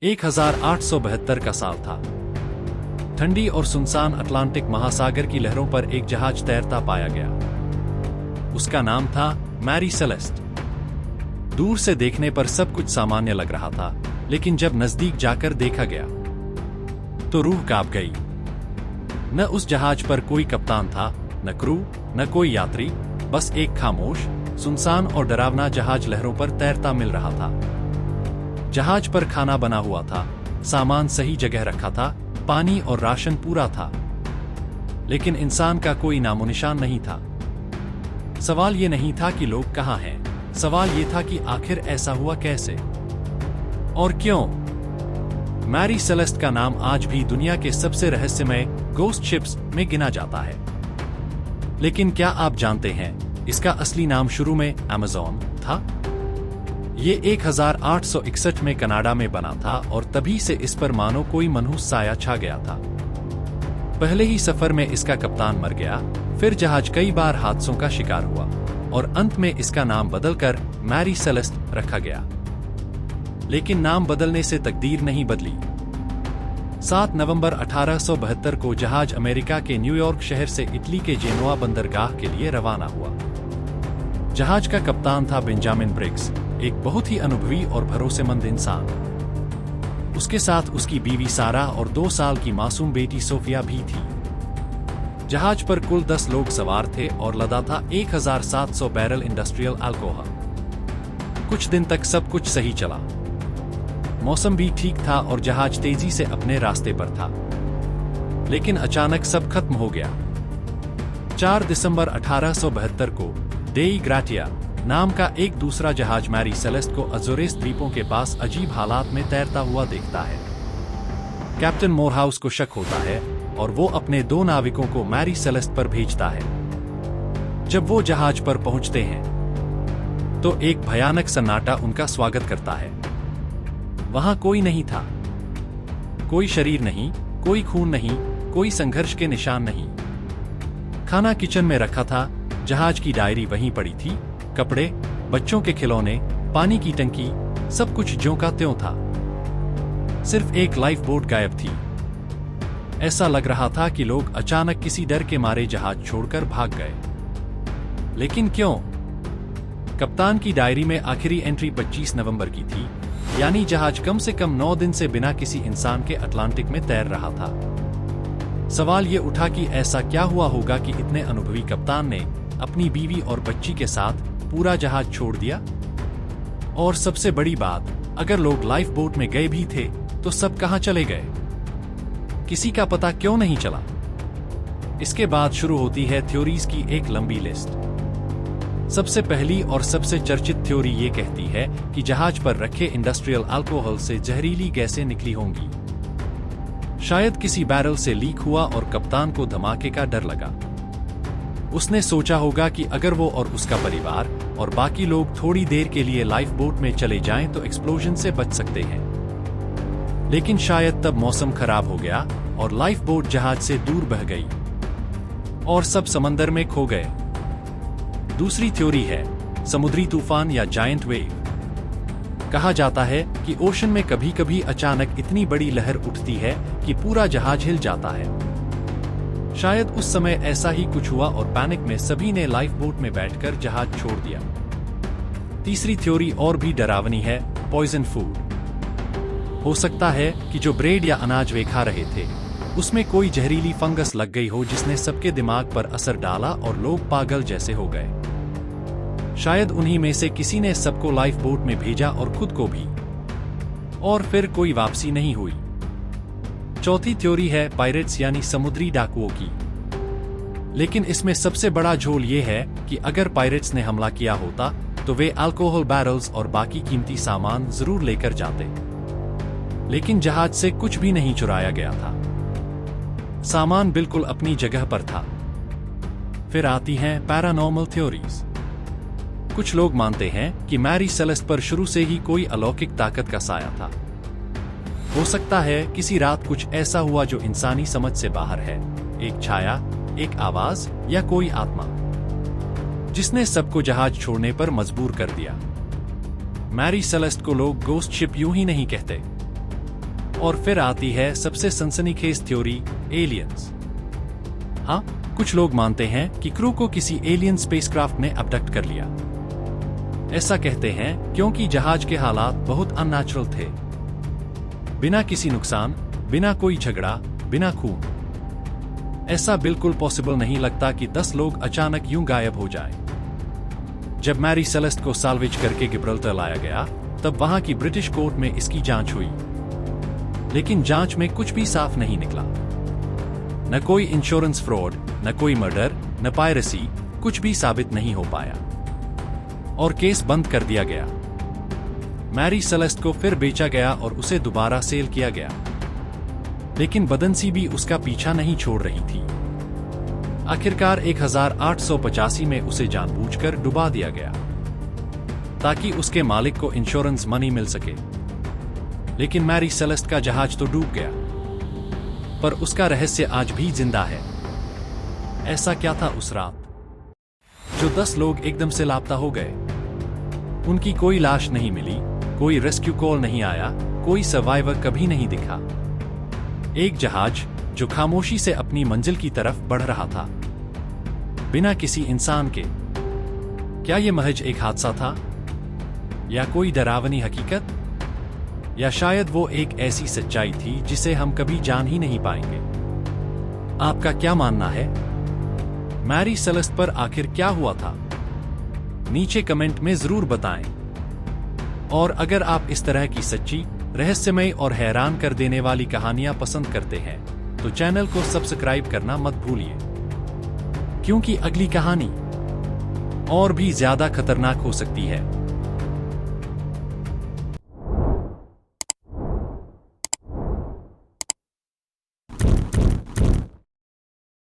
1872 का साल था। ठंडी और सुनसान अटलांटिक महासागर की लहरों पर एक जहाज तैरता पाया गया। उसका नाम था मैरी सेलेस्ट। दूर से देखने पर सब कुछ सामान्य लग रहा था, लेकिन जब नजदीक जाकर देखा गया तो रूह कांप गई। न उस जहाज पर कोई कप्तान था, न क्रू, न कोई यात्री, बस एक खामोश, सुनसान और डरावना जहाज लहरों पर तैरता मिल रहा था। जहाज पर खाना बना हुआ था, सामान सही जगह रखा था, पानी और राशन पूरा था, लेकिन इंसान का कोई नामोनिशान नहीं था। सवाल ये नहीं था कि लोग कहाँ हैं, सवाल ये था कि आखिर ऐसा हुआ कैसे और क्यों। मैरी सेलेस्ट का नाम आज भी दुनिया के सबसे रहस्यमय गोस्ट शिप्स में गिना जाता है। लेकिन क्या आप जानते हैं, इसका असली नाम शुरू में अमेज़न था। ये 1861 में कनाडा में बना था और तभी से इस पर मानो कोई मनहूस साया छा गया था। पहले ही सफर में इसका कप्तान मर गया, फिर जहाज कई बार हादसों का शिकार हुआ और अंत में इसका नाम बदलकर मैरी सेलेस्ट रखा गया। लेकिन नाम बदलने से तकदीर नहीं बदली। 7 नवंबर 1872 को जहाज अमेरिका के न्यूयॉर्क शहर से इटली के जेनोआ बंदरगाह के लिए रवाना हुआ। जहाज का कप्तान था बेंजामिन ब्रिग्स, एक बहुत ही अनुभवी और भरोसेमंद इंसान। उसके साथ उसकी बीवी सारा और 2 साल की मासूम बेटी सोफिया भी थी। जहाज पर कुल 10 लोग सवार थे और लदा था 1700 बैरल इंडस्ट्रियल अल्कोहल। कुछ दिन तक सब कुछ सही चला। मौसम भी ठीक था और जहाज तेजी से अपने रास्ते पर था। लेकिन अचानक सब खत्म हो गया। 4 दिसंबर 1872 को डेई ग्राटिया नाम का एक दूसरा जहाज मैरी सेलेस्ट को अज़ोरेस द्वीपों के पास अजीब हालात में तैरता हुआ देखता है। कैप्टन मोरहाउस को शक होता है और वो अपने 2 नाविकों को मैरी सेलेस्ट पर भेजता है। जब वो जहाज पर पहुंचते हैं तो एक भयानक सन्नाटा उनका स्वागत करता है। वहां कोई नहीं था, कोई शरीर नहीं, कोई खून नहीं, कोई संघर्ष के निशान नहीं। खाना किचन में रखा था, जहाज की डायरी वहीं पड़ी थी, कपड़े, बच्चों के खिलौने, पानी की टंकी, सब कुछ ज्यों का त्यों था। सिर्फ एक लाइफ बोट गायब थी। ऐसा लग रहा था कि लोग अचानक किसी डर के मारे जहाज छोड़कर भाग गए। लेकिन क्यों? कप्तान की डायरी में आखिरी एंट्री 25 नवंबर की थी, यानी जहाज कम से कम 9 दिन से बिना किसी इंसान के अटलांटिक में तैर रहा था। सवाल ये उठा कि ऐसा क्या हुआ होगा कि इतने अनुभवी कप्तान ने अपनी बीवी और बच्ची के साथ पूरा जहाज छोड़ दिया। और सबसे बड़ी बात, अगर लोग लाइफ बोट में गए भी थे तो सब कहां चले गए? किसी का पता क्यों नहीं चला? इसके बाद शुरू होती है थ्योरीज की एक लंबी लिस्ट। सबसे पहली और सबसे चर्चित थ्योरी ये कहती है कि जहाज पर रखे इंडस्ट्रियल अल्कोहल से जहरीली गैसें निकली होंगी। शायद किसी बैरल से लीक हुआ और कप्तान को धमाके का डर लगा। उसने सोचा होगा कि अगर वो और उसका परिवार और बाकी लोग थोड़ी देर के लिए लाइफ बोट में चले जाएं तो एक्सप्लोजन से बच सकते हैं। लेकिन शायद तब मौसम खराब हो गया और लाइफ बोट जहाज से दूर बह गई और सब समंदर में खो गए। दूसरी थ्योरी है समुद्री तूफान या जायंट वेव। कहा जाता है कि ओशन में कभी कभी अचानक इतनी बड़ी लहर उठती है कि पूरा जहाज हिल जाता है। शायद उस समय ऐसा ही कुछ हुआ और पैनिक में सभी ने लाइफ बोट में बैठकर जहाज छोड़ दिया। तीसरी थ्योरी और भी डरावनी है, पॉइजन फूड। हो सकता है कि जो ब्रेड या अनाज वे खा रहे थे उसमें कोई जहरीली फंगस लग गई हो जिसने सबके दिमाग पर असर डाला और लोग पागल जैसे हो गए। शायद उन्हीं में से किसी ने सबको लाइफ बोट में भेजा और खुद को भी, और फिर कोई वापसी नहीं हुई। चौथी थ्योरी है पायरेट्स यानी समुद्री डाकुओं की। लेकिन इसमें सबसे बड़ा झोल ये है कि अगर पायरेट्स ने हमला किया होता तो वे अल्कोहल बैरल्स और बाकी कीमती सामान जरूर लेकर जाते। लेकिन जहाज से कुछ भी नहीं चुराया गया था। सामान बिल्कुल अपनी जगह पर था। फिर आती हैं पैरानॉर्मल थ्योरीज। कुछ लोग मानते हैं कि मैरी सेलेस्ट पर शुरू से ही कोई अलौकिक ताकत का साया था। हो सकता है किसी रात कुछ ऐसा हुआ जो इंसानी समझ से बाहर है, एक छाया, एक आवाज या कोई आत्मा जिसने सबको जहाज छोड़ने पर मजबूर कर दिया। मैरी सेलेस्ट को लोग गोस्ट शिप यूं ही नहीं कहते। और फिर आती है सबसे सनसनीखेज थ्योरी, एलियंस। हाँ, कुछ लोग मानते हैं कि क्रू को किसी एलियन स्पेसक्राफ्ट ने अबडक्ट कर लिया। ऐसा कहते हैं क्योंकि जहाज के हालात बहुत अननेचुरल थे। बिना किसी नुकसान, बिना कोई झगड़ा, बिना खून। ऐसा बिल्कुल पॉसिबल नहीं लगता कि 10 लोग अचानक यूं गायब हो जाएं। जब मैरी सेलेस्ट को साल्वेज करके गिब्राल्टर लाया गया, तब वहां की ब्रिटिश कोर्ट में इसकी जांच हुई। लेकिन जांच में कुछ भी साफ नहीं निकला। न कोई इंश्योरेंस फ्रॉड, न कोई मर्डर, न पायरेसी, कुछ भी साबित नहीं हो पाया और केस बंद कर दिया गया। मैरी सेलेस्ट को फिर बेचा गया और उसे दोबारा सेल किया गया। लेकिन बदनसी भी उसका पीछा नहीं छोड़ रही थी। आखिरकार 1885 में उसे जानबूझकर डुबा दिया गया ताकि उसके मालिक को इंश्योरेंस मनी मिल सके। लेकिन मैरी सेलेस्ट का जहाज तो डूब गया, पर उसका रहस्य आज भी जिंदा है। ऐसा क्या था उस रात जो 10 लोग एकदम से लापता हो गए? उनकी कोई लाश नहीं मिली, कोई रेस्क्यू कॉल नहीं आया, कोई सर्वाइवर कभी नहीं दिखा। एक जहाज जो खामोशी से अपनी मंजिल की तरफ बढ़ रहा था, बिना किसी इंसान के। क्या यह महज एक हादसा था, या कोई डरावनी हकीकत, या शायद वो एक ऐसी सच्चाई थी जिसे हम कभी जान ही नहीं पाएंगे? आपका क्या मानना है? मैरी सेलेस्ट पर आखिर क्या हुआ था? नीचे कमेंट में जरूर बताएं। और अगर आप इस तरह की सच्ची, रहस्यमय और हैरान कर देने वाली कहानियां पसंद करते हैं तो चैनल को सब्सक्राइब करना मत भूलिए, क्योंकि अगली कहानी और भी ज्यादा खतरनाक हो सकती है।